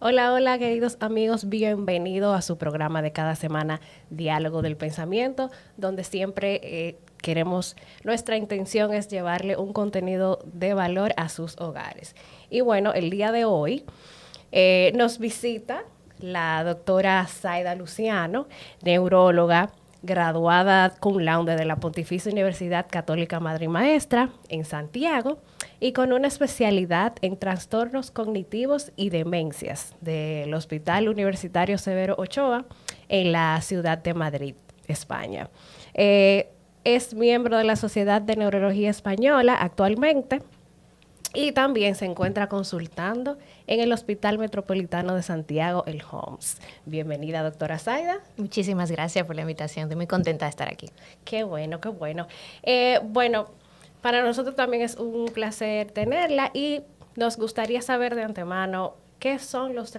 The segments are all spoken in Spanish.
Hola, hola, queridos amigos, bienvenidos a su programa de cada semana, Diálogo del Pensamiento, donde siempre nuestra intención es llevarle un contenido de valor a sus hogares. Y bueno, el día de hoy nos visita la doctora Zaida Luciano, neuróloga, graduada cum laude de la Pontificia Universidad Católica Madre y Maestra en Santiago y con una especialidad en trastornos cognitivos y demencias del Hospital Universitario Severo Ochoa en la ciudad de Madrid, España. Es miembro de la Sociedad de Neurología Española actualmente y también se encuentra consultando en el Hospital Metropolitano de Santiago, el HOMS. Bienvenida, doctora Zaida. Muchísimas gracias por la invitación. Estoy muy contenta de estar aquí. Qué bueno, qué bueno. Bueno, para nosotros también es un placer tenerla y nos gustaría saber de antemano qué son los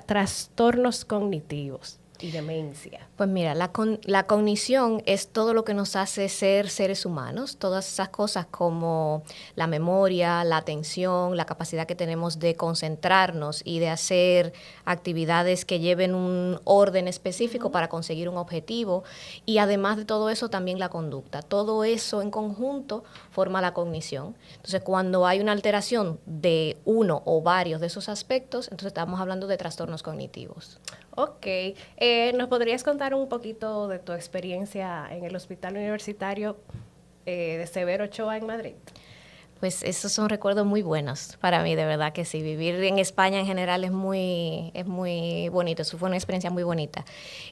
trastornos cognitivos y demencia. Pues mira, la cognición es todo lo que nos hace ser seres humanos, todas esas cosas como la memoria, la atención, la capacidad que tenemos de concentrarnos y de hacer actividades que lleven un orden específico para conseguir un objetivo, y además de todo eso también la conducta. Todo eso en conjunto forma la cognición. Entonces, cuando hay una alteración de uno o varios de esos aspectos, entonces estamos hablando de trastornos cognitivos. Ok, ¿nos podrías contar un poquito de tu experiencia en el Hospital Universitario de Severo Ochoa en Madrid? Pues esos son recuerdos muy buenos para mí, de verdad que sí. Vivir en España en general es muy bonito, eso fue una experiencia muy bonita.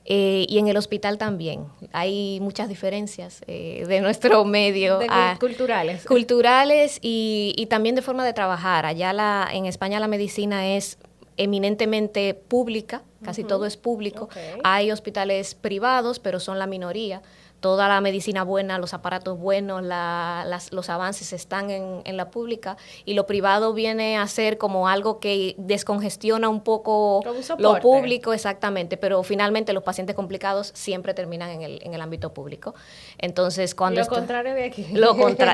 Y en el hospital también. Hay muchas diferencias de nuestro medio. Culturales. Culturales y también de forma de trabajar. Allá en España la medicina es eminentemente pública, casi todo es público. Okay. Hay hospitales privados, pero son la minoría. Toda la medicina buena, los aparatos buenos, los avances están en la pública, y lo privado viene a ser como algo que descongestiona un poco lo público, exactamente, pero finalmente los pacientes complicados siempre terminan en el ámbito público. Entonces, cuando contrario de aquí.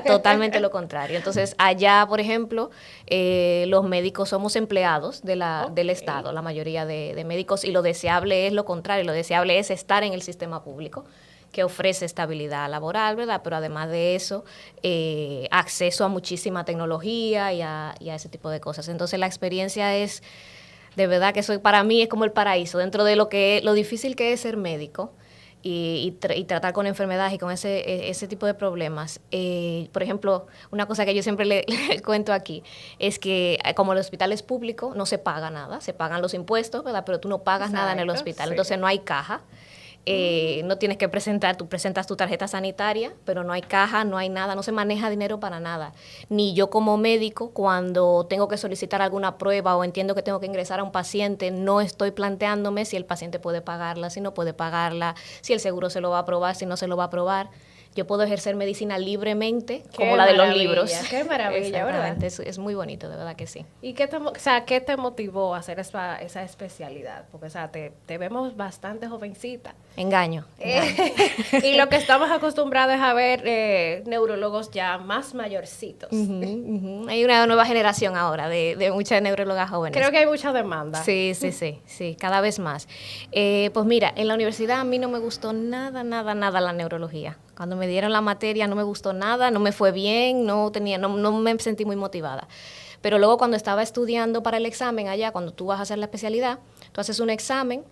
Totalmente lo contrario. Entonces, allá, por ejemplo, los médicos somos empleados del Estado, la mayoría de médicos, y lo deseable es lo contrario, lo deseable es estar en el sistema público, que ofrece estabilidad laboral, ¿verdad? Pero además de eso, acceso a muchísima tecnología y a ese tipo de cosas. Entonces, la experiencia es, de verdad que para mí es como el paraíso, dentro de lo difícil que es ser médico y tratar con enfermedades y con ese tipo de problemas. Por ejemplo, una cosa que yo siempre le cuento aquí es que como el hospital es público, no se paga nada, se pagan los impuestos, ¿verdad? Pero tú no pagas nada en el hospital, sí. Entonces no hay caja. No tienes que tú presentas tu tarjeta sanitaria, pero no hay caja, no hay nada, no se maneja dinero para nada. Ni yo como médico, cuando tengo que solicitar alguna prueba o entiendo que tengo que ingresar a un paciente, no estoy planteándome si el paciente puede pagarla, si no puede pagarla, si el seguro se lo va a aprobar, si no se lo va a aprobar. Yo puedo ejercer medicina libremente, como la de los libros. Qué maravilla, ¿verdad? Es muy bonito, de verdad que sí. ¿Y qué te motivó a hacer esa especialidad? Porque, o sea, te vemos bastante jovencita. Engaño. Y lo que estamos acostumbrados es a ver neurólogos ya más mayorcitos. Hay una nueva generación ahora de muchas neurólogas jóvenes. Creo que hay mucha demanda. Sí, cada vez más. Pues mira, en la universidad a mí no me gustó nada la neurología. Cuando me dieron la materia no me gustó nada, no me fue bien, no me sentí muy motivada. Pero luego cuando estaba estudiando para el examen allá, cuando tú vas a hacer la especialidad, tú haces un examen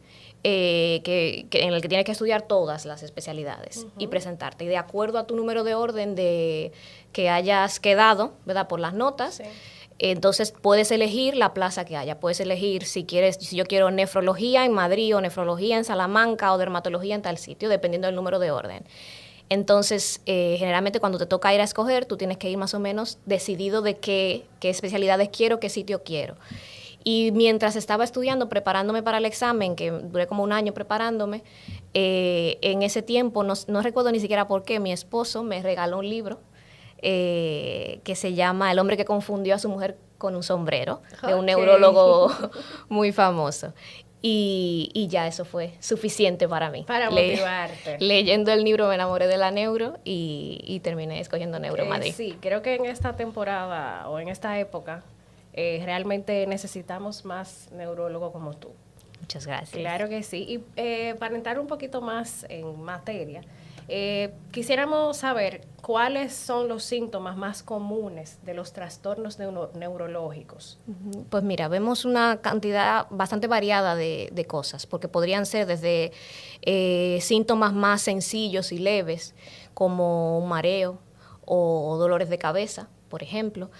en el que tienes que estudiar todas las especialidades y presentarte. Y de acuerdo a tu número de orden que hayas quedado, ¿verdad? Por las notas, sí. Entonces puedes elegir la plaza que haya. Puedes elegir si yo quiero nefrología en Madrid o nefrología en Salamanca o dermatología en tal sitio, dependiendo del número de orden. Entonces, generalmente cuando te toca ir a escoger, tú tienes que ir más o menos decidido de qué especialidades quiero, qué sitio quiero. Y mientras estaba estudiando, preparándome para el examen, que duré como un año preparándome, en ese tiempo, no recuerdo ni siquiera por qué, mi esposo me regaló un libro que se llama El hombre que confundió a su mujer con un sombrero, de un neurólogo muy famoso. Y ya eso fue suficiente para mí. Para motivarte. Leyendo el libro me enamoré de la neuro y terminé escogiendo Neuro Madrid. Sí, creo que en esta temporada o en esta época Realmente necesitamos más neurólogos como tú. Muchas gracias. Claro que sí. Y para entrar un poquito más en materia, quisiéramos saber cuáles son los síntomas más comunes de los trastornos neurológicos. Pues mira, vemos una cantidad bastante variada de cosas, porque podrían ser desde síntomas más sencillos y leves, como un mareo o dolores de cabeza, por ejemplo,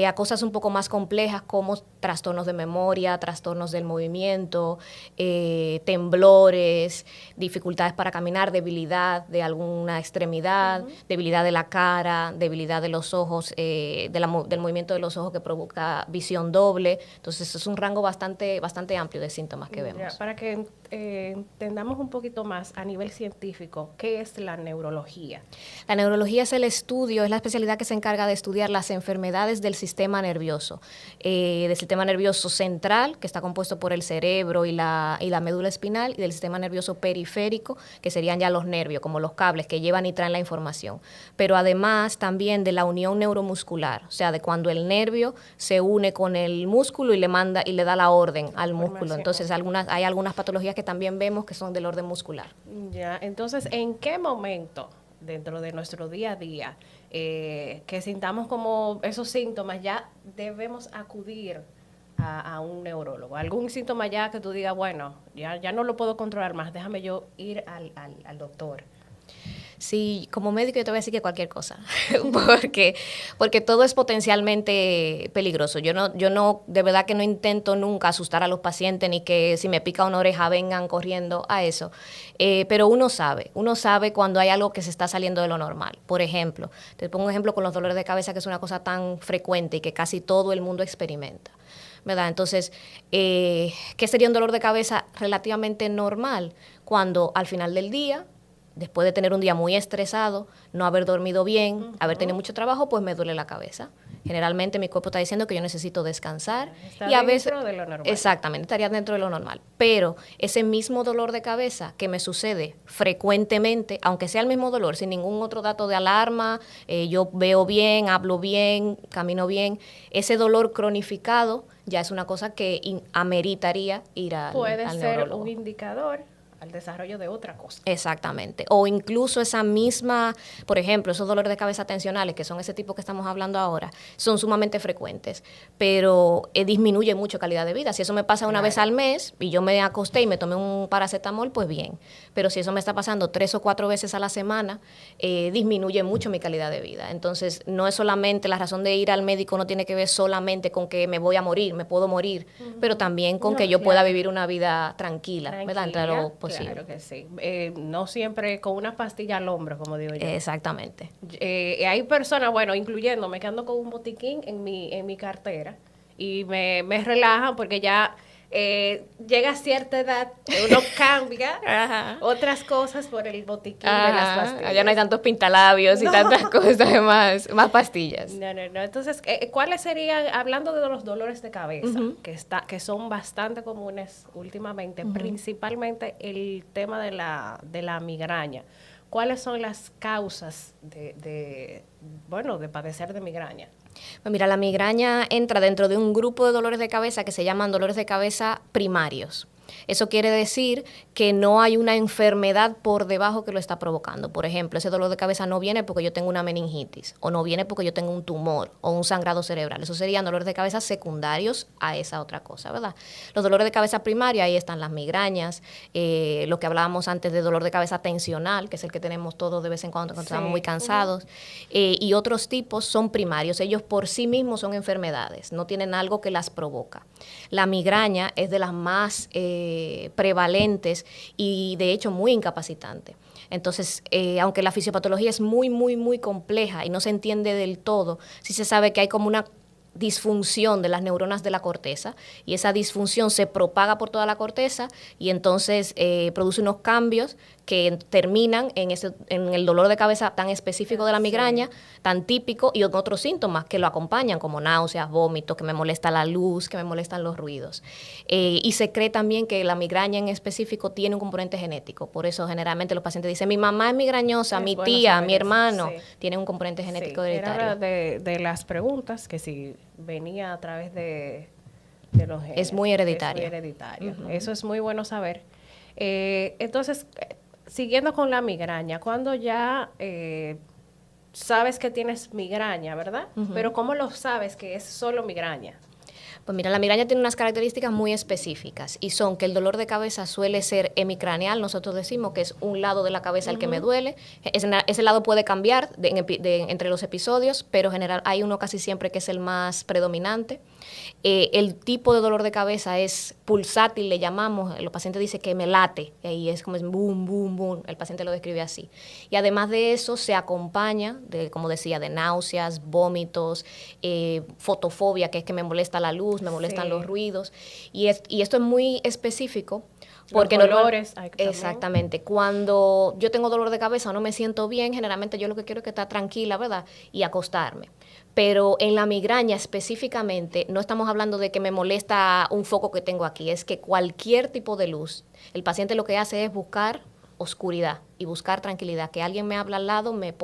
a cosas un poco más complejas como trastornos de memoria, trastornos del movimiento, temblores, dificultades para caminar, debilidad de alguna extremidad, debilidad de la cara, debilidad de los ojos, del movimiento de los ojos que provoca visión doble. Entonces es un rango bastante amplio de síntomas que vemos. Ya, para que entendamos un poquito más a nivel científico, ¿qué es la neurología? La neurología es el estudio, es la especialidad que se encarga de estudiar las enfermedades del sistema nervioso, del sistema nervioso central, que está compuesto por el cerebro y la médula espinal, y del sistema nervioso periférico, que serían ya los nervios, como los cables que llevan y traen la información. Pero además también de la unión neuromuscular, o sea, de cuando el nervio se une con el músculo y le da la orden al músculo. Entonces hay algunas patologías que también vemos que son del orden muscular. Ya, entonces, ¿en qué momento dentro de nuestro día a día que sintamos como esos síntomas ya debemos acudir a un neurólogo? ¿Algún síntoma ya que tú digas, bueno, ya no lo puedo controlar más, déjame yo ir al doctor? Sí, como médico yo te voy a decir que cualquier cosa, porque todo es potencialmente peligroso. Yo no, de verdad que no intento nunca asustar a los pacientes ni que si me pica una oreja vengan corriendo a eso. Pero uno sabe cuando hay algo que se está saliendo de lo normal. Por ejemplo, te pongo un ejemplo con los dolores de cabeza, que es una cosa tan frecuente y que casi todo el mundo experimenta, ¿verdad? Entonces, ¿qué sería un dolor de cabeza relativamente normal? Cuando al final del día, después de tener un día muy estresado, no haber dormido bien, haber tenido mucho trabajo, pues me duele la cabeza. Generalmente mi cuerpo está diciendo que yo necesito descansar. Está y a veces, dentro de lo normal. Exactamente, estaría dentro de lo normal. Pero ese mismo dolor de cabeza que me sucede frecuentemente, aunque sea el mismo dolor, sin ningún otro dato de alarma, yo veo bien, hablo bien, camino bien, ese dolor cronificado ya es una cosa que ameritaría ir al Puede ser neurólogo. un indicador al desarrollo de otra cosa. Exactamente. O incluso esa misma, por ejemplo, esos dolores de cabeza tensionales, que son ese tipo que estamos hablando ahora, son sumamente frecuentes, pero disminuye mucho calidad de vida. Si eso me pasa una vez al mes y yo me acosté y me tomé un paracetamol, pues bien. Pero si eso me está pasando 3 o 4 veces a la semana, disminuye mucho mi calidad de vida. Entonces, no es solamente, la razón de ir al médico no tiene que ver solamente con que me voy a morir, me puedo morir, pero también con que yo pueda vivir una vida tranquila, ¿verdad? Entre lo posible. Claro que sí. No siempre con una pastilla al hombro, como digo yo. Exactamente. Hay personas, bueno, incluyéndome, que ando con un botiquín en mi cartera y me relajan porque ya llega a cierta edad, uno cambia otras cosas por el botiquín de las pastillas. Allá no hay tantos pintalabios y tantas cosas más pastillas. No. Entonces, ¿cuáles serían, hablando de los dolores de cabeza, que son bastante comunes últimamente, principalmente el tema de la migraña? ¿Cuáles son las causas de padecer de migraña? Pues mira, la migraña entra dentro de un grupo de dolores de cabeza que se llaman dolores de cabeza primarios. Eso quiere decir que no hay una enfermedad por debajo que lo está provocando. Por ejemplo, ese dolor de cabeza no viene porque yo tengo una meningitis, o no viene porque yo tengo un tumor o un sangrado cerebral. Esos serían dolores de cabeza secundarios a esa otra cosa, ¿verdad? Los dolores de cabeza primarios, ahí están las migrañas, lo que hablábamos antes de dolor de cabeza tensional, que es el que tenemos todos de vez en cuando estamos muy cansados, y otros tipos son primarios. Ellos por sí mismos son enfermedades, no tienen algo que las provoca. La migraña es de las más prevalentes y de hecho muy incapacitante. Entonces, aunque la fisiopatología es muy compleja y no se entiende del todo, sí se sabe que hay como una disfunción de las neuronas de la corteza y esa disfunción se propaga por toda la corteza y entonces produce unos cambios que terminan en el dolor de cabeza tan específico de la migraña, tan típico, y en otros síntomas que lo acompañan, como náuseas, vómitos, que me molesta la luz, que me molestan los ruidos. Y se cree también que la migraña en específico tiene un componente genético. Por eso generalmente los pacientes dicen, mi mamá es migrañosa, mi tía, mi hermano, tiene un componente genético hereditario. Era de las preguntas, que si venía a través de los genes. Es muy hereditario. Es muy hereditario. Eso es muy bueno saber. Entonces, siguiendo con la migraña, cuando ya sabes que tienes migraña, ¿verdad? Pero ¿cómo lo sabes que es solo migraña? Pues mira, la migraña tiene unas características muy específicas y son que el dolor de cabeza suele ser hemicraneal, nosotros decimos que es un lado de la cabeza el que me duele, ese lado puede cambiar entre los episodios, pero en general hay uno casi siempre que es el más predominante. El tipo de dolor de cabeza es pulsátil, le llamamos, los pacientes dicen que me late, y es como es boom, boom, boom, el paciente lo describe así. Y además de eso se acompaña, como decía, de náuseas, vómitos, fotofobia, que es que me molesta la luz, me molestan los ruidos, y esto es muy específico. Porque los dolores. Exactamente. Cuando yo tengo dolor de cabeza o no me siento bien, generalmente yo lo que quiero es que estar tranquila, ¿verdad? Y acostarme. Pero en la migraña específicamente, no estamos hablando de que me molesta un foco que tengo aquí, es que cualquier tipo de luz, el paciente lo que hace es buscar oscuridad y buscar tranquilidad. Que alguien me habla al lado me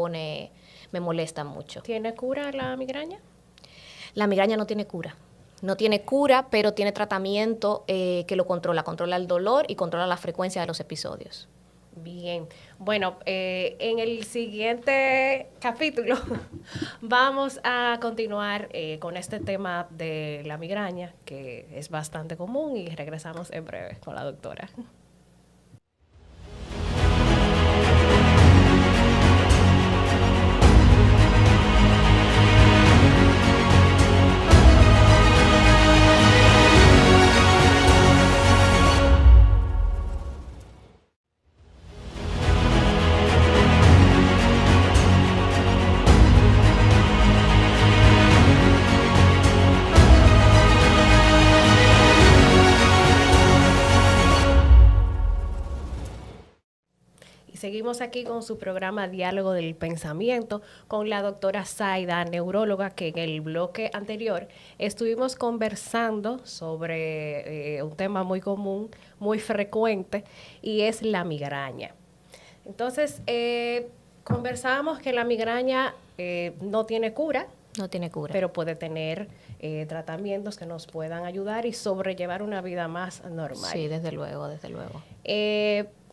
molesta mucho. ¿Tiene cura la migraña? La migraña no tiene cura. No tiene cura, pero tiene tratamiento que lo controla. Controla el dolor y controla la frecuencia de los episodios. Bien. Bueno, en el siguiente capítulo vamos a continuar con este tema de la migraña, que es bastante común, y regresamos en breve con la doctora. Seguimos aquí con su programa Diálogo del Pensamiento con la doctora Zaida, neuróloga, que en el bloque anterior estuvimos conversando sobre un tema muy común, muy frecuente, y es la migraña. Entonces, conversábamos que la migraña no tiene cura. No tiene cura. Pero puede tener tratamientos que nos puedan ayudar y sobrellevar una vida más normal. Sí, desde luego, desde luego.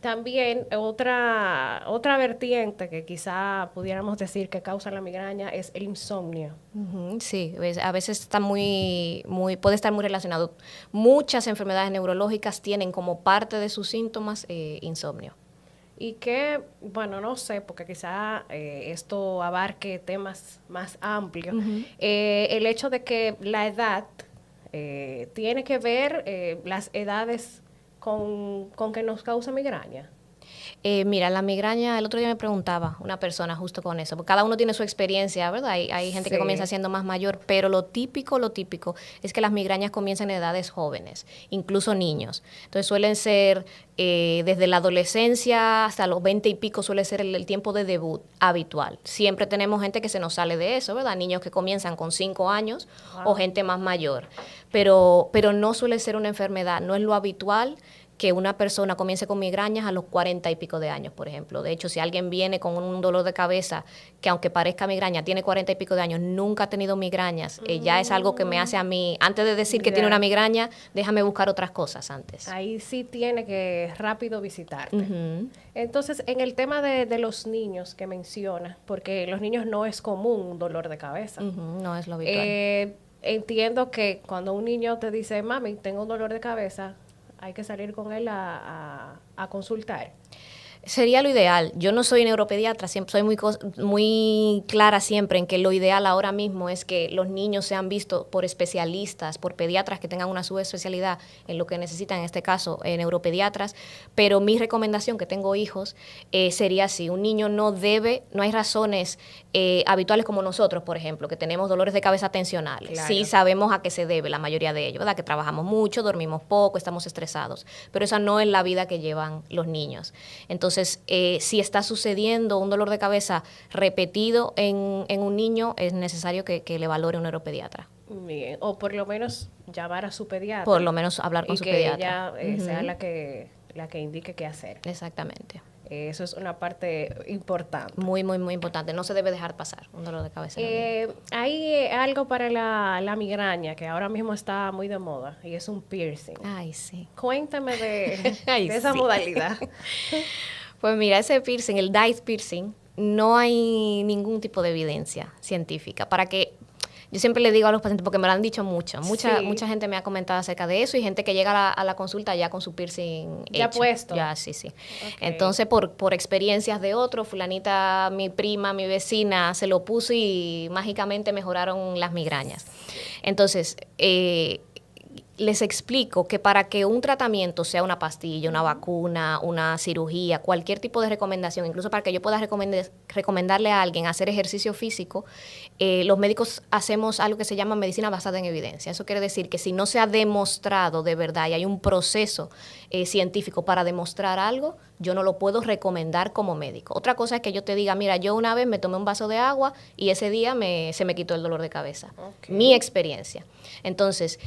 También otra vertiente que quizá pudiéramos decir que causa la migraña es el insomnio. Sí, a veces está puede estar muy relacionado. Muchas enfermedades neurológicas tienen como parte de sus síntomas insomnio. Y que, bueno, no sé, porque quizá esto abarque temas más amplios. El hecho de que la edad tiene que ver, las edades con que nos causa migraña. Mira, la migraña, el otro día me preguntaba una persona justo con eso, porque cada uno tiene su experiencia, ¿verdad? Hay gente que comienza siendo más mayor, pero lo típico es que las migrañas comienzan en edades jóvenes, incluso niños. Entonces suelen ser desde la adolescencia hasta los 20 y pico suele ser el tiempo de debut habitual. Siempre tenemos gente que se nos sale de eso, ¿verdad? Niños que comienzan con 5 años o gente más mayor, pero no suele ser una enfermedad, no es lo habitual que una persona comience con migrañas a los 40 y pico de años, por ejemplo. De hecho, si alguien viene con un dolor de cabeza que aunque parezca migraña, tiene 40 y pico de años, nunca ha tenido migrañas, ya es algo que me hace a mí, antes de decir que tiene una migraña, déjame buscar otras cosas antes. Ahí sí tiene que rápido visitarte. Entonces, en el tema de los niños que menciona, porque los niños no es común un dolor de cabeza. No es lo habitual. Entiendo que cuando un niño te dice, mami, tengo un dolor de cabeza, hay que salir con él a consultar. Sería lo ideal. Yo no soy neuropediatra, siempre soy muy clara siempre en que lo ideal ahora mismo es que los niños sean vistos por especialistas, por pediatras que tengan una subespecialidad en lo que necesitan, en este caso neuropediatras, pero mi recomendación, que tengo hijos, sería así: un niño no hay razones habituales como nosotros, por ejemplo, que tenemos dolores de cabeza tensionales. Claro. Sí sabemos a qué se debe la mayoría de ellos, ¿verdad? Que trabajamos mucho, dormimos poco, estamos estresados, pero esa no es la vida que llevan los niños. Entonces, si está sucediendo un dolor de cabeza repetido en un niño, es necesario que le valore un neuropediatra. Bien, o por lo menos llamar a su pediatra. Por lo menos hablar con su pediatra. Y que ella sea la que indique qué hacer. Exactamente. Eso es una parte importante. Muy, muy, muy importante. No se debe dejar pasar un dolor de cabeza. Hay algo para la migraña que ahora mismo está muy de moda y es un piercing. Ay, sí. Cuéntame de Ay, esa sí. modalidad. Pues mira, ese piercing, el dye piercing, no hay ningún tipo de evidencia científica para que... Yo siempre le digo a los pacientes, porque me lo han dicho mucho, mucha gente me ha comentado acerca de eso y gente que llega a la consulta ya con su piercing ya hecho. puesto. Ya, sí. Okay. Entonces, por experiencias de otros, fulanita, mi prima, mi vecina, se lo puso y mágicamente mejoraron las migrañas. Entonces, les explico que para que un tratamiento sea una pastilla, una vacuna, una cirugía, cualquier tipo de recomendación, incluso para que yo pueda recomendarle a alguien hacer ejercicio físico, los médicos hacemos algo que se llama medicina basada en evidencia. Eso quiere decir que si no se ha demostrado de verdad y hay un proceso científico para demostrar algo, yo no lo puedo recomendar como médico. Otra cosa es que yo te diga, mira, yo una vez me tomé un vaso de agua y ese día se me quitó el dolor de cabeza. Okay. Mi experiencia. Entonces,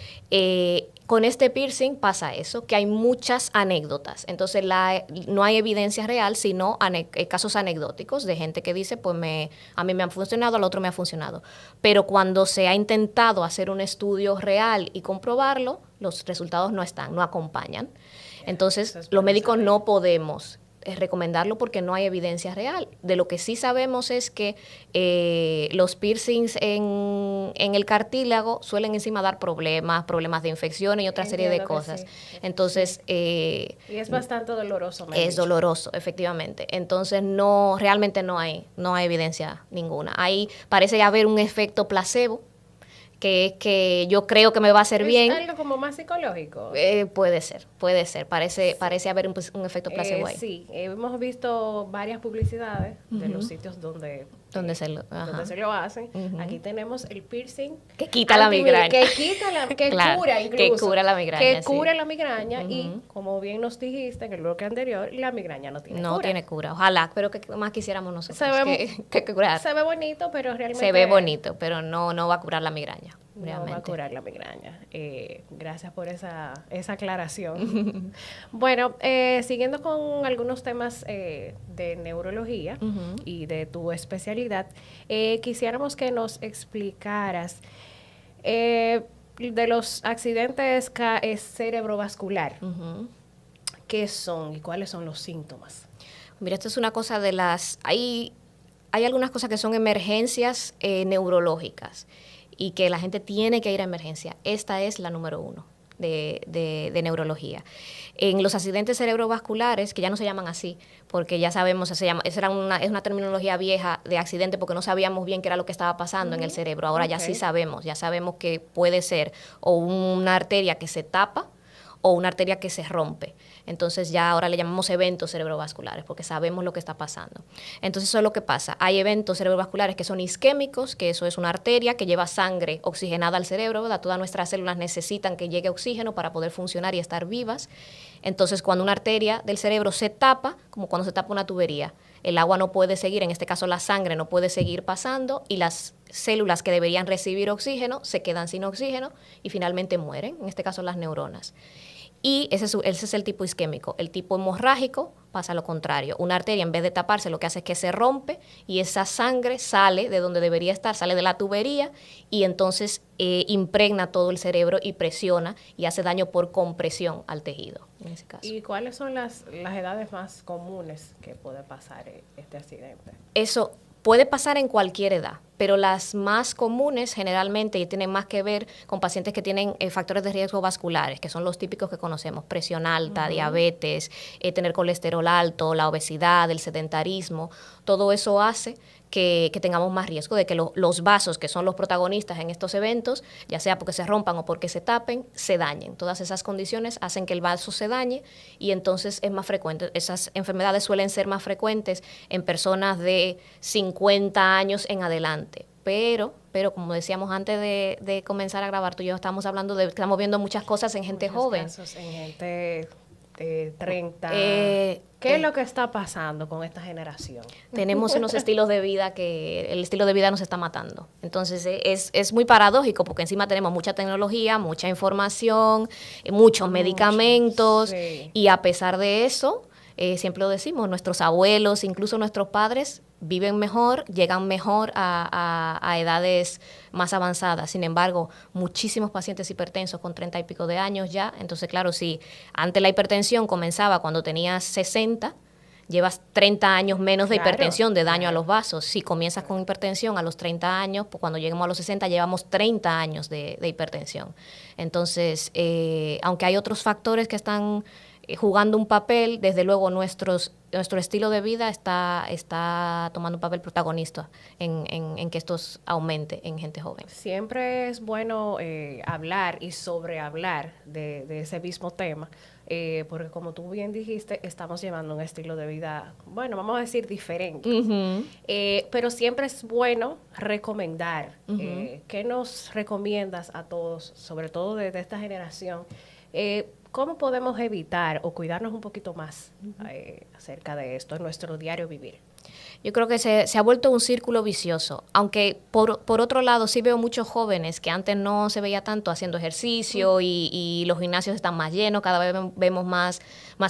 con este piercing pasa eso, que hay muchas anécdotas. Entonces, no hay evidencia real, sino casos anecdóticos de gente que dice, pues a mí me han funcionado, al otro me ha funcionado. Pero cuando se ha intentado hacer un estudio real y comprobarlo, los resultados no acompañan. Entonces, los médicos no podemos recomendarlo porque no hay evidencia real. De lo que sí sabemos es que los piercings en el cartílago suelen encima dar problemas de infección y otra serie de cosas. Sí. Entonces... y es bastante doloroso. Es doloroso, efectivamente. Entonces, realmente no hay evidencia ninguna. Ahí parece haber un efecto placebo, que yo creo que me va a hacer bien. ¿Es algo como más psicológico? Puede ser. Parece haber un efecto placebo ahí. Sí, hemos visto varias publicidades de los sitios donde se lo hacen. Aquí tenemos el piercing que quita la migraña. Claro, cura incluso. Que cura la migraña. Que cura la migraña y, como bien nos dijiste en el bloque anterior, la migraña no tiene cura. No tiene cura. Ojalá, pero que más quisiéramos nosotros que curar. Se ve bonito, pero realmente... Se ve bonito, pero no va a curar la migraña. Realmente. No va a curar la migraña. Gracias por esa aclaración. Bueno, siguiendo con algunos temas de neurología y de tu especialidad, quisiéramos que nos explicaras de los accidentes cerebrovascular. ¿Qué son y cuáles son los síntomas? Mira, esto es una cosa de las... Hay algunas cosas que son emergencias neurológicas y que la gente tiene que ir a emergencia. Esta es la número 1 de neurología. En los accidentes cerebrovasculares, que ya no se llaman así, porque ya sabemos, es una terminología vieja de accidente porque no sabíamos bien qué era lo que estaba pasando en el cerebro. Ahora ya sí sabemos que puede ser o una arteria que se tapa o una arteria que se rompe. Entonces ya ahora le llamamos eventos cerebrovasculares porque sabemos lo que está pasando. Entonces eso es lo que pasa. Hay eventos cerebrovasculares que son isquémicos, que eso es una arteria que lleva sangre oxigenada al cerebro, ¿verdad? Todas nuestras células necesitan que llegue oxígeno para poder funcionar y estar vivas. Entonces cuando una arteria del cerebro se tapa, como cuando se tapa una tubería, el agua no puede seguir, en este caso la sangre no puede seguir pasando y las células que deberían recibir oxígeno se quedan sin oxígeno y finalmente mueren, en este caso las neuronas. Y ese es el tipo isquémico. El tipo hemorrágico pasa lo contrario. Una arteria, en vez de taparse, lo que hace es que se rompe y esa sangre sale de donde debería estar, sale de la tubería y entonces impregna todo el cerebro y presiona y hace daño por compresión al tejido, en ese caso. ¿Y cuáles son las edades más comunes que puede pasar este accidente? Eso puede pasar en cualquier edad, pero las más comunes generalmente y tienen más que ver con pacientes que tienen factores de riesgo vasculares, que son los típicos que conocemos, presión alta, diabetes, tener colesterol alto, la obesidad, el sedentarismo, todo eso hace que tengamos más riesgo de que los vasos, que son los protagonistas en estos eventos, ya sea porque se rompan o porque se tapen, se dañen. Todas esas condiciones hacen que el vaso se dañe y entonces es más frecuente. Esas enfermedades suelen ser más frecuentes en personas de 50 años en adelante. Pero como decíamos antes de comenzar a grabar, tú y yo estamos estamos viendo muchas cosas en gente joven. Casos en gente de 30. ¿Qué es lo que está pasando con esta generación? Tenemos unos estilos de vida que el estilo de vida nos está matando. Entonces es muy paradójico porque encima tenemos mucha tecnología, mucha información, muchos medicamentos y a pesar de eso siempre lo decimos, nuestros abuelos, incluso nuestros padres, viven mejor, llegan mejor a edades más avanzadas. Sin embargo, muchísimos pacientes hipertensos con 30 y pico de años ya. Entonces, claro, si antes la hipertensión comenzaba cuando tenías 60, llevas 30 años menos de hipertensión, de daño a los vasos. Si comienzas con hipertensión a los 30 años, pues cuando lleguemos a los 60 llevamos 30 años de hipertensión. Entonces, aunque hay otros factores que están jugando un papel, desde luego nuestro estilo de vida está tomando un papel protagonista en que esto aumente en gente joven. Siempre es bueno hablar y sobrehablar de ese mismo tema, porque como tú bien dijiste, estamos llevando un estilo de vida, bueno, vamos a decir diferente, pero siempre es bueno recomendar. ¿Qué nos recomiendas a todos, sobre todo de esta generación? ¿Cómo podemos evitar o cuidarnos un poquito más acerca de esto en nuestro diario vivir? Yo creo que se ha vuelto un círculo vicioso, aunque por otro lado sí veo muchos jóvenes que antes no se veía tanto haciendo ejercicio y los gimnasios están más llenos, cada vez vemos más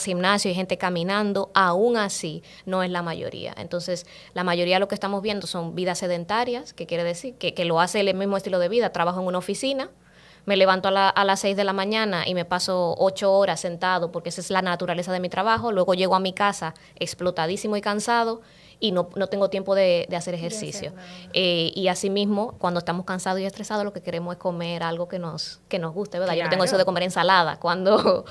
gimnasios y gente caminando, aún así no es la mayoría. Entonces, la mayoría de lo que estamos viendo son vidas sedentarias, que quiere decir que lo hace el mismo estilo de vida, trabajo en una oficina, me levanto a las 6 de la mañana y me paso 8 horas sentado porque esa es la naturaleza de mi trabajo. Luego llego a mi casa explotadísimo y cansado y no tengo tiempo de hacer ejercicio. Y asimismo, cuando estamos cansados y estresados, lo que queremos es comer algo que nos guste, ¿verdad? Claro. Yo no tengo eso de comer ensalada cuando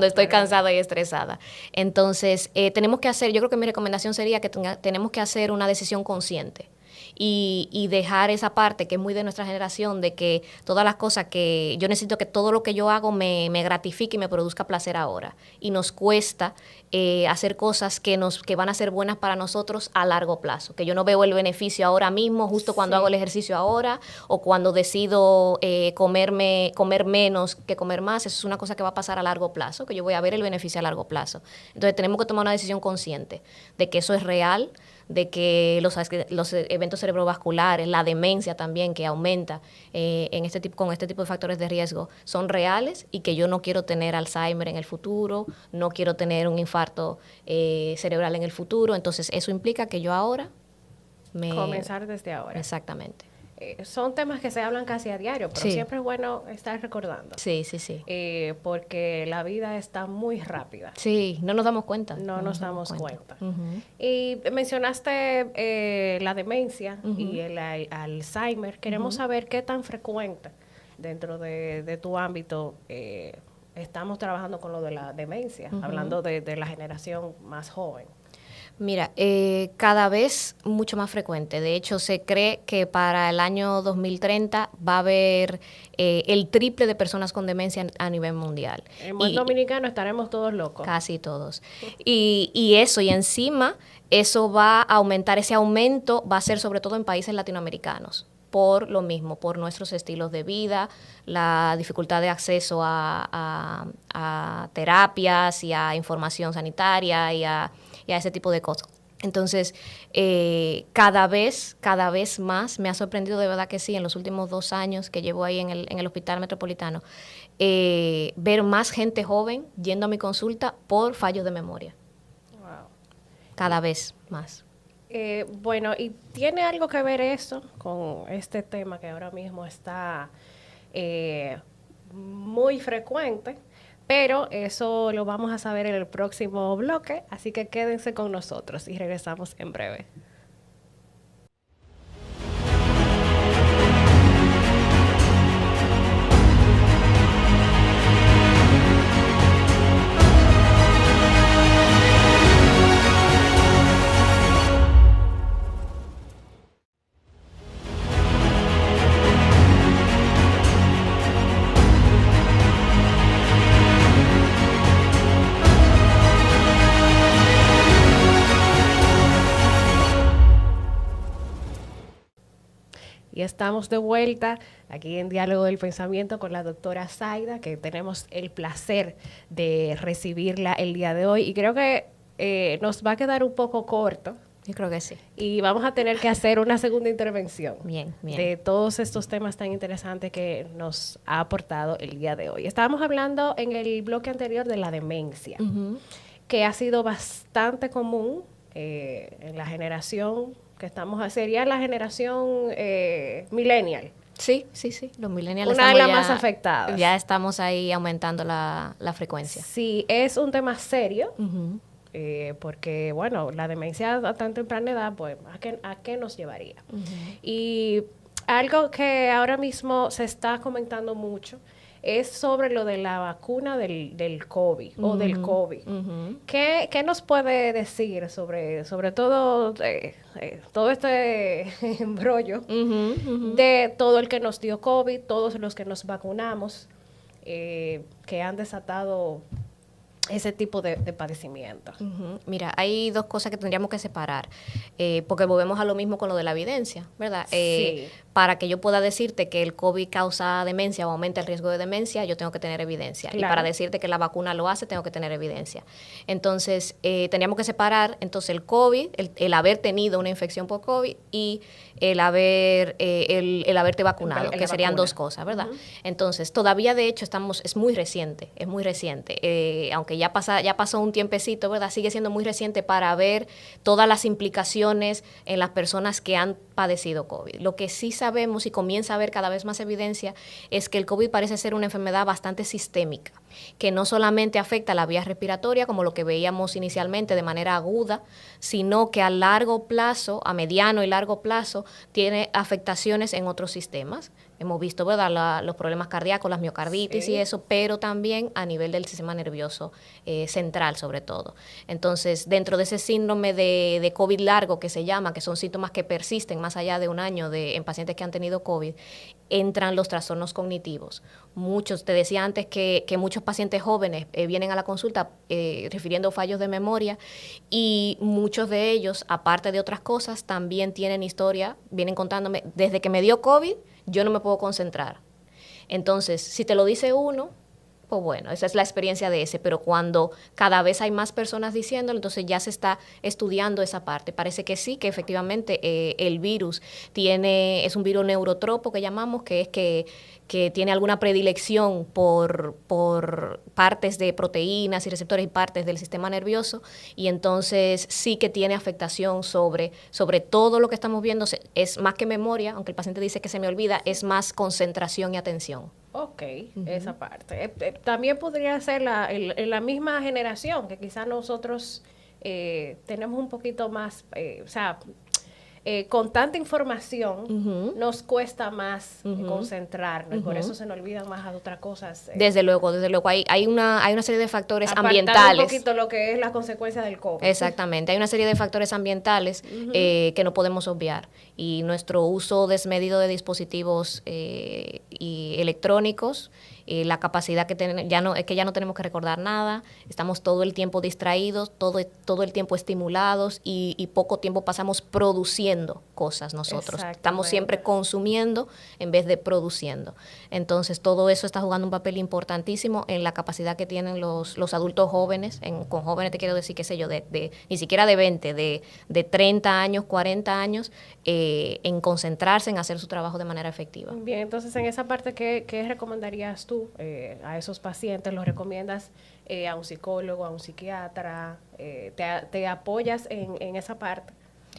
estoy cansada y estresada. Entonces, tenemos que hacer, yo creo que mi recomendación sería que tenemos que hacer una decisión consciente. Y dejar esa parte que es muy de nuestra generación, de que todas las cosas que yo necesito, que todo lo que yo hago me gratifique y me produzca placer ahora. Y nos cuesta hacer cosas que van a ser buenas para nosotros a largo plazo. Que yo no veo el beneficio ahora mismo, justo cuando hago el ejercicio ahora, o cuando decido comer menos que comer más. Eso es una cosa que va a pasar a largo plazo, que yo voy a ver el beneficio a largo plazo. Entonces tenemos que tomar una decisión consciente de que eso es real, de que los eventos cerebrovasculares, la demencia también que aumenta con este tipo de factores de riesgo son reales y que yo no quiero tener Alzheimer en el futuro, no quiero tener un infarto cerebral en el futuro. Entonces eso implica que yo ahora comenzar desde ahora. Exactamente. Son temas que se hablan casi a diario, pero siempre es bueno estar recordando. Sí. Porque la vida está muy rápida. Sí, no nos damos cuenta. No nos damos cuenta. Y mencionaste la demencia y el Alzheimer. Queremos saber qué tan frecuente dentro de tu ámbito estamos trabajando con lo de la demencia, hablando de la generación más joven. Mira, cada vez mucho más frecuente. De hecho, se cree que para el año 2030 va a haber el triple de personas con demencia a nivel mundial. En buen dominicano estaremos todos locos. Casi todos. Y encima, eso va a aumentar, ese aumento va a ser sobre todo en países latinoamericanos. Por lo mismo, por nuestros estilos de vida, la dificultad de acceso a terapias y a información sanitaria y a ese tipo de cosas. Entonces, cada vez más, me ha sorprendido de verdad que sí, en los últimos 2 años que llevo ahí en el Hospital Metropolitano, ver más gente joven yendo a mi consulta por fallos de memoria. Wow. Cada vez más. Bueno, ¿y tiene algo que ver eso con este tema que ahora mismo está muy frecuente? Pero eso lo vamos a saber en el próximo bloque, así que quédense con nosotros y regresamos en breve. Y estamos de vuelta aquí en Diálogo del Pensamiento con la doctora Zaida, que tenemos el placer de recibirla el día de hoy. Y creo que nos va a quedar un poco corto. Yo creo que sí. Y vamos a tener que hacer una segunda intervención. Bien. De todos estos temas tan interesantes que nos ha aportado el día de hoy. Estábamos hablando en el bloque anterior de la demencia. que ha sido bastante común en la generación que estamos, sería la generación millennial. Sí, los millennials una de las más afectadas. Ya estamos ahí aumentando la frecuencia. Sí, es un tema serio, porque, bueno, la demencia a tan temprana edad, pues, ¿a qué nos llevaría? Y algo que ahora mismo se está comentando mucho es sobre lo de la vacuna del COVID o del COVID. ¿Qué nos puede decir sobre todo todo este embrollo de todo el que nos dio COVID, todos los que nos vacunamos, que han desatado ese tipo de padecimiento? Mira, hay dos cosas que tendríamos que separar, porque volvemos a lo mismo con lo de la evidencia, ¿verdad? Sí. Para que yo pueda decirte que el COVID causa demencia o aumenta el riesgo de demencia, yo tengo que tener evidencia. Claro. Y para decirte que la vacuna lo hace, tengo que tener evidencia. Entonces, tendríamos que separar entonces el COVID, el haber tenido una infección por COVID y el haberte vacunado, que serían dos cosas, ¿verdad? Entonces, todavía de hecho es muy reciente, aunque ya pasó un tiempecito, ¿verdad? Sigue siendo muy reciente para ver todas las implicaciones en las personas que han padecido COVID. Lo que sí sabemos y comienza a haber cada vez más evidencia es que el COVID parece ser una enfermedad bastante sistémica, que no solamente afecta la vía respiratoria, como lo que veíamos inicialmente de manera aguda, sino que a largo plazo, a mediano y largo plazo, tiene afectaciones en otros sistemas. Hemos visto, ¿verdad?, los problemas cardíacos, las miocarditis y eso, pero también a nivel del sistema nervioso central, sobre todo. Entonces, dentro de ese síndrome de COVID largo que se llama, que son síntomas que persisten más allá de un año en pacientes que han tenido COVID, entran los trastornos cognitivos. Te decía antes que muchos pacientes jóvenes vienen a la consulta refiriendo fallos de memoria, y muchos de ellos, aparte de otras cosas, también tienen historia, vienen contándome, desde que me dio COVID, yo no me puedo concentrar. Entonces, si te lo dice uno, pues bueno, esa es la experiencia de ese, pero cuando cada vez hay más personas diciéndolo, entonces ya se está estudiando esa parte. Parece que sí, que efectivamente el virus es un virus neurotropo que llamamos, que es que tiene alguna predilección por partes de proteínas y receptores y partes del sistema nervioso, y entonces sí que tiene afectación sobre todo lo que estamos viendo. Es más que memoria, aunque el paciente dice que se me olvida, es más concentración y atención. Ok, esa parte. También podría ser en la misma generación, que quizás nosotros tenemos un poquito más, con tanta información nos cuesta más concentrarnos, y por eso se nos olvidan más a otras cosas. Desde luego, hay una serie de factores ambientales. Apartar un poquito lo que es la consecuencia del COVID. Exactamente, hay una serie de factores ambientales que no podemos obviar, y nuestro uso desmedido de dispositivos y electrónicos, la capacidad que tenemos, es que ya no tenemos que recordar nada, estamos todo el tiempo distraídos, todo el tiempo estimulados, y poco tiempo pasamos produciendo cosas nosotros. Estamos siempre consumiendo en vez de produciendo. Entonces, todo eso está jugando un papel importantísimo en la capacidad que tienen los adultos jóvenes. Con jóvenes te quiero decir, qué sé yo, ni siquiera de 20, de 30 años, 40 años, en concentrarse, en hacer su trabajo de manera efectiva. Bien, entonces en esa parte, ¿qué recomendarías tú a esos pacientes? ¿Los recomiendas a un psicólogo, a un psiquiatra? ¿Te apoyas en esa parte?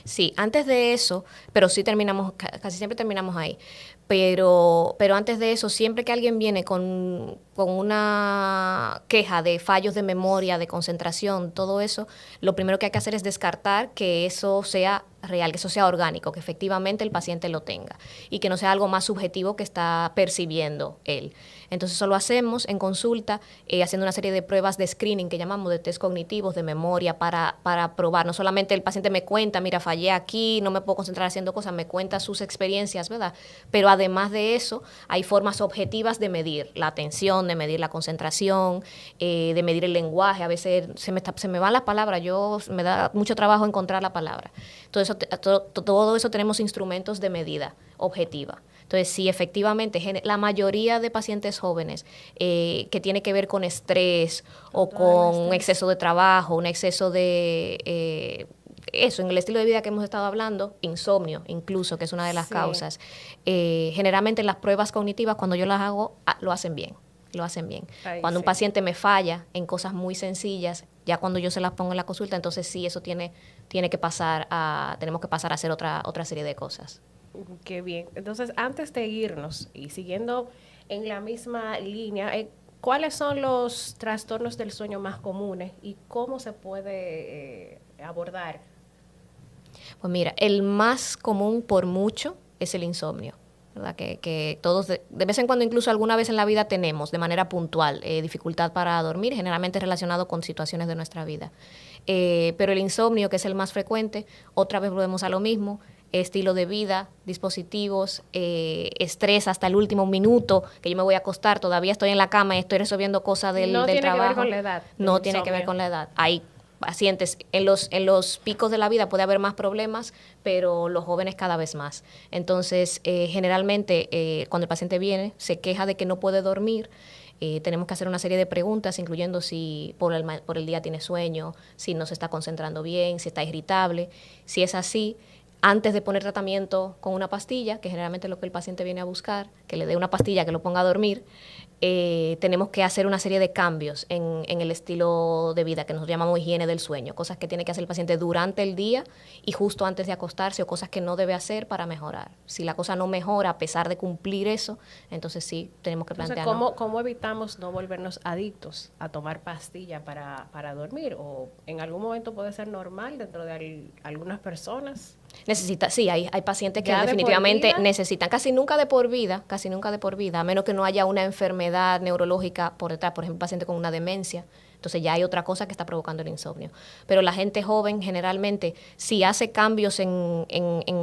Sí, antes de eso, pero sí casi siempre terminamos ahí, pero antes de eso, siempre que alguien viene con una queja de fallos de memoria, de concentración, todo eso, lo primero que hay que hacer es descartar que eso sea real, que eso sea orgánico, que efectivamente el paciente lo tenga, y que no sea algo más subjetivo que está percibiendo él. Entonces eso lo hacemos en consulta, haciendo una serie de pruebas de screening que llamamos, de test cognitivos, de memoria, para probar. No solamente el paciente me cuenta, mira, fallé aquí, no me puedo concentrar haciendo cosas, me cuenta sus experiencias, ¿verdad? Pero además de eso, hay formas objetivas de medir la atención, de medir la concentración, de medir el lenguaje. A veces se me van las palabras, me da mucho trabajo encontrar la palabra. Todo eso tenemos instrumentos de medida objetiva. Entonces, sí, efectivamente, la mayoría de pacientes jóvenes que tiene que ver con estrés o con un exceso de trabajo, un exceso de eso, en el estilo de vida que hemos estado hablando, insomnio incluso, que es una de las causas, generalmente las pruebas cognitivas, cuando yo las hago, lo hacen bien. Cuando un paciente me falla en cosas muy sencillas, Ya cuando yo se las pongo en la consulta, entonces sí, eso tenemos que pasar a hacer otra serie de cosas. Qué bien. Entonces, antes de irnos y siguiendo en la misma línea, ¿cuáles son los trastornos del sueño más comunes y cómo se puede abordar? Pues mira, el más común por mucho es el insomnio, ¿verdad? Que todos, de vez en cuando, incluso alguna vez en la vida tenemos de manera puntual dificultad para dormir, generalmente relacionado con situaciones de nuestra vida. Pero el insomnio, que es el más frecuente, otra vez volvemos a lo mismo, estilo de vida, dispositivos, estrés hasta el último minuto, que yo me voy a acostar, todavía estoy en la cama y estoy resolviendo cosas del trabajo. No tiene que ver con la edad. No tiene que ver con la edad. Hay pacientes, en los picos de la vida puede haber más problemas, pero los jóvenes cada vez más. Entonces, generalmente, cuando el paciente viene, se queja de que no puede dormir. Tenemos que hacer una serie de preguntas, incluyendo si por el día tiene sueño, si no se está concentrando bien, si está irritable. Si es así, antes de poner tratamiento con una pastilla, que generalmente es lo que el paciente viene a buscar, que le dé una pastilla que lo ponga a dormir, tenemos que hacer una serie de cambios en el estilo de vida que nosotros llamamos higiene del sueño, cosas que tiene que hacer el paciente durante el día y justo antes de acostarse, o cosas que no debe hacer para mejorar. Si la cosa no mejora a pesar de cumplir eso, entonces sí tenemos que plantearnos. Entonces, ¿cómo evitamos no volvernos adictos a tomar pastillas para dormir? ¿O en algún momento puede ser normal dentro de algunas personas? Sí, hay pacientes que definitivamente necesitan, casi nunca de por vida, a menos que no haya una enfermedad neurológica por detrás, por ejemplo, un paciente con una demencia. Entonces ya hay otra cosa que está provocando el insomnio. Pero la gente joven generalmente, si hace cambios en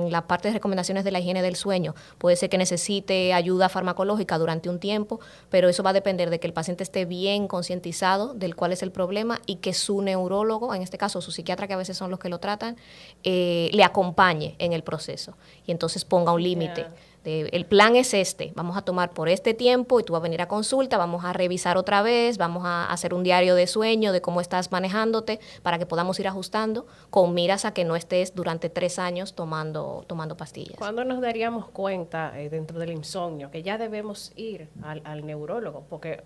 la parte de recomendaciones de la higiene del sueño, puede ser que necesite ayuda farmacológica durante un tiempo, pero eso va a depender de que el paciente esté bien concientizado del cuál es el problema y que su neurólogo, en este caso su psiquiatra, que a veces son los que lo tratan, le acompañe en el proceso y entonces ponga un límite. Yeah. El plan es vamos a tomar por este tiempo y tú vas a venir a consulta, vamos a revisar otra vez, vamos a hacer un diario de sueño de cómo estás manejándote para que podamos ir ajustando con miras a que no estés durante 3 años tomando pastillas. ¿Cuándo nos daríamos cuenta dentro del insomnio que ya debemos ir al neurólogo? Porque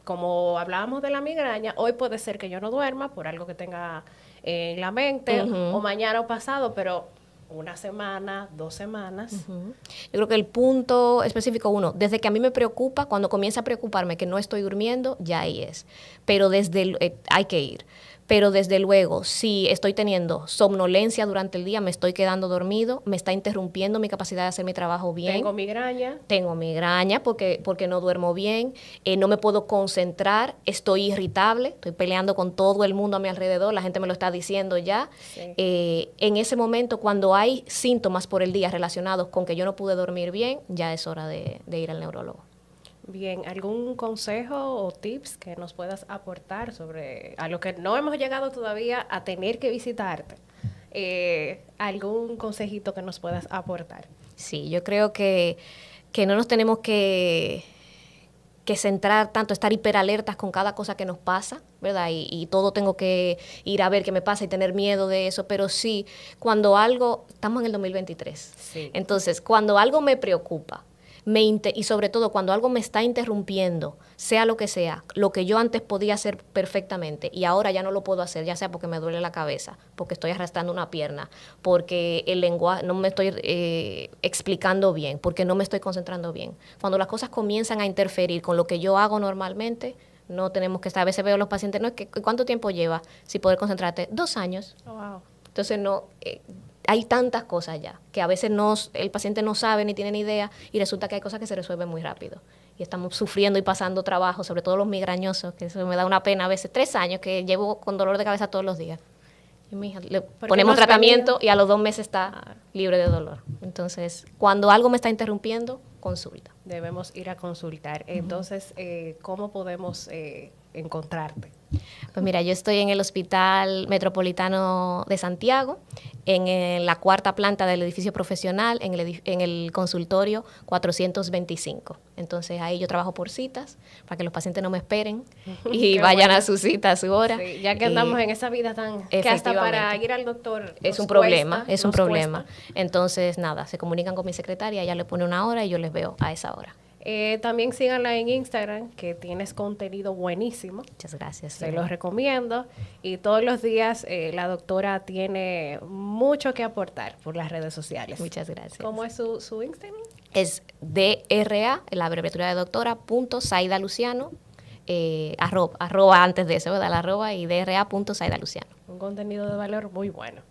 como hablábamos de la migraña, hoy puede ser que yo no duerma por algo que tenga en la mente, o mañana o pasado, pero 1 semana, 2 semanas. Yo creo que el punto específico, desde que a mí me preocupa, cuando comienza a preocuparme que no estoy durmiendo, ya ahí es. Pero hay que ir. Pero desde luego, si estoy teniendo somnolencia durante el día, me estoy quedando dormido, me está interrumpiendo mi capacidad de hacer mi trabajo bien. Tengo migraña porque no duermo bien, no me puedo concentrar, estoy irritable, estoy peleando con todo el mundo a mi alrededor, la gente me lo está diciendo ya. Sí. En ese momento, cuando hay síntomas por el día relacionados con que yo no pude dormir bien, ya es hora de ir al neurólogo. Bien, ¿algún consejo o tips que nos puedas aportar sobre a lo que no hemos llegado todavía a tener que visitarte? ¿Algún consejito que nos puedas aportar? Sí, yo creo que no nos tenemos que centrar tanto, estar hiperalertas con cada cosa que nos pasa, ¿verdad? Y todo tengo que ir a ver qué me pasa y tener miedo de eso, pero sí, estamos en el 2023, sí. Entonces, cuando algo me preocupa, y sobre todo cuando algo me está interrumpiendo, sea lo que sea, lo que yo antes podía hacer perfectamente y ahora ya no lo puedo hacer, ya sea porque me duele la cabeza, porque estoy arrastrando una pierna, porque el lenguaje no me estoy explicando bien, porque no me estoy concentrando bien. Cuando las cosas comienzan a interferir con lo que yo hago normalmente, no tenemos que estar. A veces veo a los pacientes, ¿cuánto tiempo lleva sin poder concentrarte? 2 años. Oh, wow. Entonces hay tantas cosas ya que a veces el paciente no sabe ni tiene ni idea y resulta que hay cosas que se resuelven muy rápido. Y estamos sufriendo y pasando trabajo, sobre todo los migrañosos, que eso me da una pena a veces. 3 años que llevo con dolor de cabeza todos los días. Y mi hija, le ponemos tratamiento y a los 2 meses está libre de dolor. Entonces, cuando algo me está interrumpiendo, consulta. Debemos ir a consultar. Entonces, ¿cómo podemos encontrarte? Pues mira, yo estoy en el Hospital Metropolitano de Santiago, en la 4ª planta del edificio profesional, en el consultorio 425. Entonces ahí yo trabajo por citas, para que los pacientes no me esperen y vayan a su cita, a su hora. Sí, ya que andamos en esa vida que hasta para ir al doctor es un problema. Entonces nada, se comunican con mi secretaria, ella le pone una hora y yo les veo a esa hora. También síganla en Instagram, que tienes contenido buenísimo. Muchas gracias. Se los recomiendo. Y todos los días la doctora tiene mucho que aportar por las redes sociales. Muchas gracias. ¿Cómo es su Instagram? Es DRA, la abreviatura de doctora, .Zaida Luciano, arroba antes de eso, ¿verdad? La arroba y DRA.Zaida Luciano. Un contenido de valor muy bueno.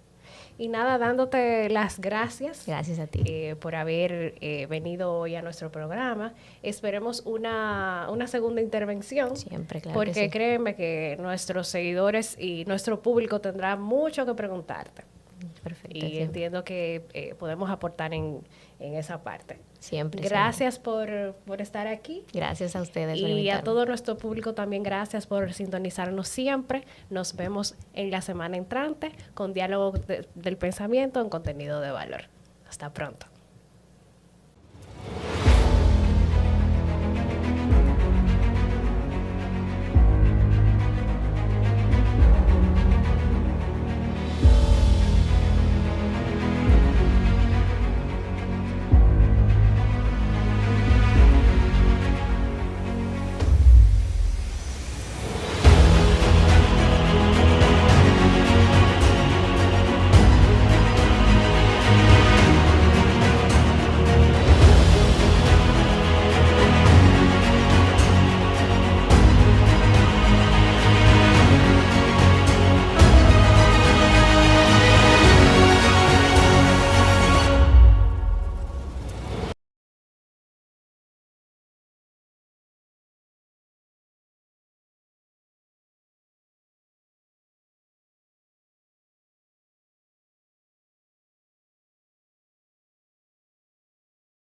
Y nada, dándote las gracias. Gracias a ti. Por haber venido hoy a nuestro programa. Esperemos una segunda intervención. Siempre, claro. Porque que sí. créeme que nuestros seguidores y nuestro público tendrá mucho que preguntarte. Perfecto. Y siempre. entiendo que podemos aportar en esa parte. Siempre. Gracias por estar aquí. Gracias a ustedes. Y a todo nuestro público también gracias por sintonizarnos siempre. Nos vemos en la semana entrante con Diálogo del Pensamiento en contenido de valor. Hasta pronto.